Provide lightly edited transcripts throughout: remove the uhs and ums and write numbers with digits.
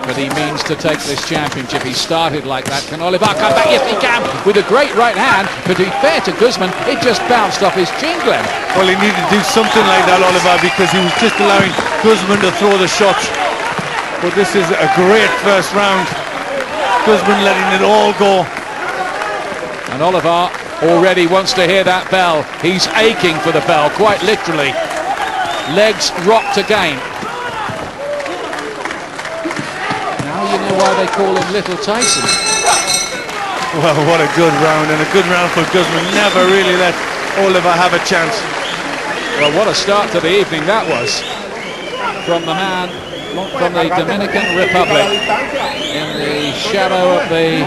but he means to take this championship. He started like that. Can Oliva come back? Yes, he can, with a great right hand. But to be fair to Guzman, it just bounced off his chin, Glenn. Well, he needed to do something like that, Oliva, because he was just allowing Guzman to throw the shots. But this is a great first round. Guzman letting it all go. And Oliva already wants to hear that bell. He's aching for the bell, quite literally. Legs rocked again. Now you know why they call him Little Tyson. Well, what a good round, and a good round for Guzman. Never really let Oliva have a chance. Well, what a start to the evening that was from the man from the Dominican Republic in the shadow of the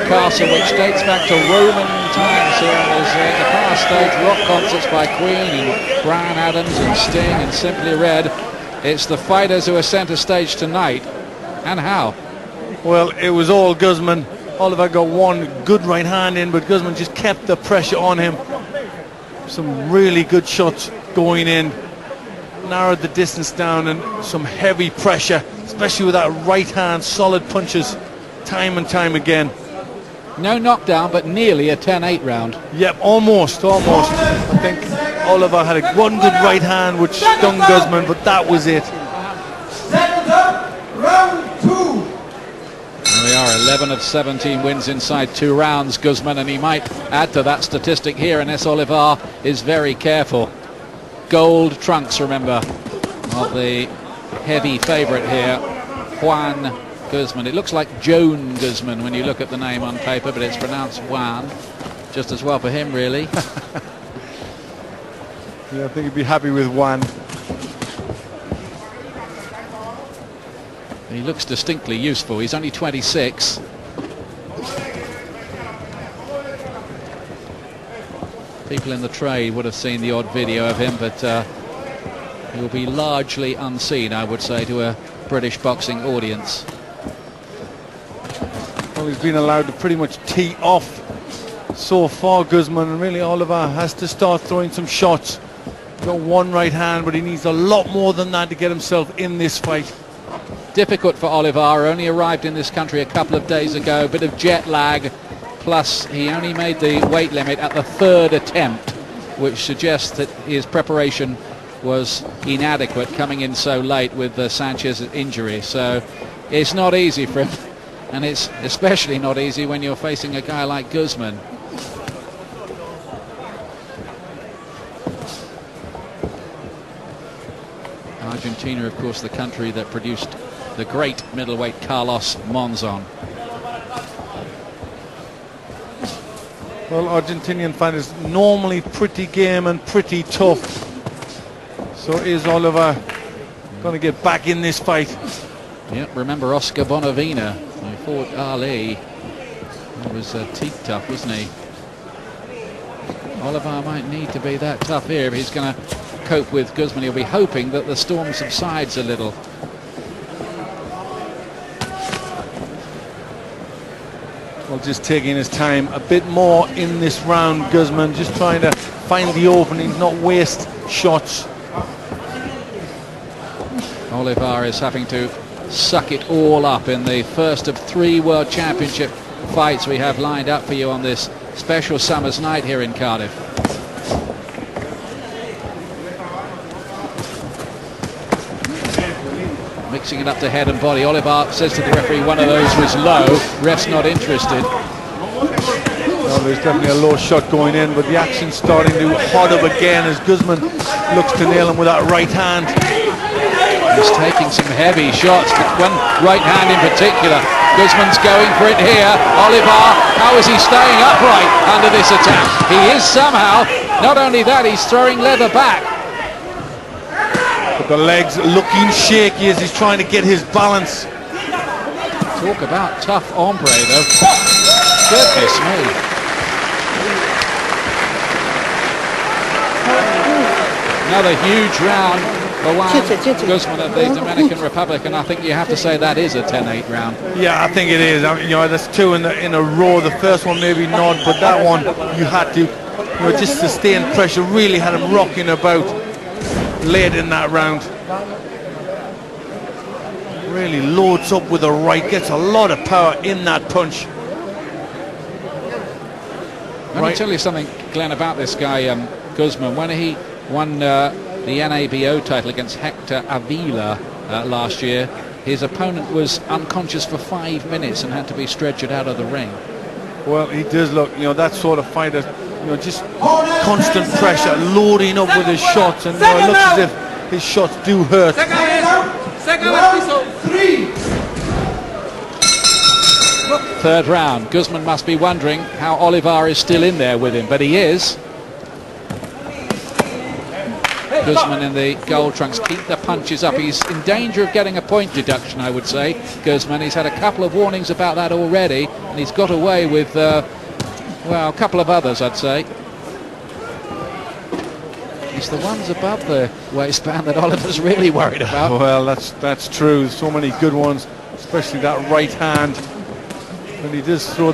castle, which dates back to Roman times. Here was the past stage rock concerts by Queen and Bryan Adams and Sting and Simply Red. It's the fighters who are centre stage tonight. And how? Well, it was all Guzman. Oliva got one good right hand in, but Guzman just kept the pressure on him. Some really good shots going in, narrowed the distance down, and some heavy pressure, especially with that right hand, solid punches time and time again. No knockdown, but nearly a 10-8 round. Yep, almost. I think Oliva had one good right hand which stung Guzman, but that was it. Round 2. There we are, 11 of 17 wins inside 2 rounds, Guzman, and he might add to that statistic here unless Oliva is very careful. Gold trunks, remember, of the heavy favourite here, Juan Guzman. It looks like Joan Guzman when you look at the name on paper, but it's pronounced Juan. Just as well for him, really. Yeah, I think he'd be happy with Juan. He looks distinctly useful. He's only 26. People in the trade would have seen the odd video of him, but he will be largely unseen, I would say, to a British boxing audience. Well, he's been allowed to pretty much tee off so far, Guzman, and really Oliva has to start throwing some shots. Got one right hand, but he needs a lot more than that to get himself in this fight. Difficult for Oliva. Only arrived in this country a couple of days ago. Bit of jet lag. Plus, he only made the weight limit at the 3rd attempt, which suggests that his preparation was inadequate coming in so late with Sanchez's injury. So it's not easy for him, and it's especially not easy when you're facing a guy like Guzman. Argentina, of course, the country that produced the great middleweight Carlos Monzon. Well, Argentinian fighters normally pretty game and pretty tough. So is Oliva going to get back in this fight? Yep, remember Oscar Bonavena, who fought Ali. He was teeth tough, wasn't he? Oliva might need to be that tough here if he's going to cope with Guzman. He'll be hoping that the storm subsides a little. Well, just taking his time a bit more in this round, Guzman, just trying to find the openings, not waste shots. Oliva is having to suck it all up in the first of 3 World Championship fights we have lined up for you on this special summer's night here in Cardiff. Mixing it up to head and body. Oliva says to the referee one of those was low. Ref's not interested. Well, there's definitely a low shot going in, but the action's starting to hot up again as Guzman looks to nail him with that right hand. He's taking some heavy shots, but one right hand in particular. Guzman's going for it here. Oliva, how is he staying upright under this attack? He is somehow. Not only that, he's throwing leather back. But the legs looking shaky as he's trying to get his balance. Talk about tough hombre, though. Goodness me. Another huge round for Juan Guzman of the Dominican Republic, and I think you have to say that is a 10-8 round. Yeah, I think it is. You know, that's 2 in a row. The first one maybe not, but that one you had to, just sustain pressure. Really had him rocking about late in that round. Really loads up with the right, gets a lot of power in that punch. Let me tell you something, Glenn, about this guy, Guzman. When he won the NABO title against Hector Avila last year, his opponent was unconscious for 5 minutes and had to be stretchered out of the ring. Well, he does look, that sort of fighter, just constant pressure, loading up with his shots, and it looks as if his shots do hurt. Third round. Guzman must be wondering how Oliva is still in there with him, but he is. Guzman in the gold trunks, keep the punches up. He's in danger of getting a point deduction, I would say, Guzman. He's had a couple of warnings about that already, and he's got away with, well, a couple of others, I'd say. It's the ones above the waistband that Oliver's really worried about. Well, that's true. So many good ones, especially that right hand. And he does throw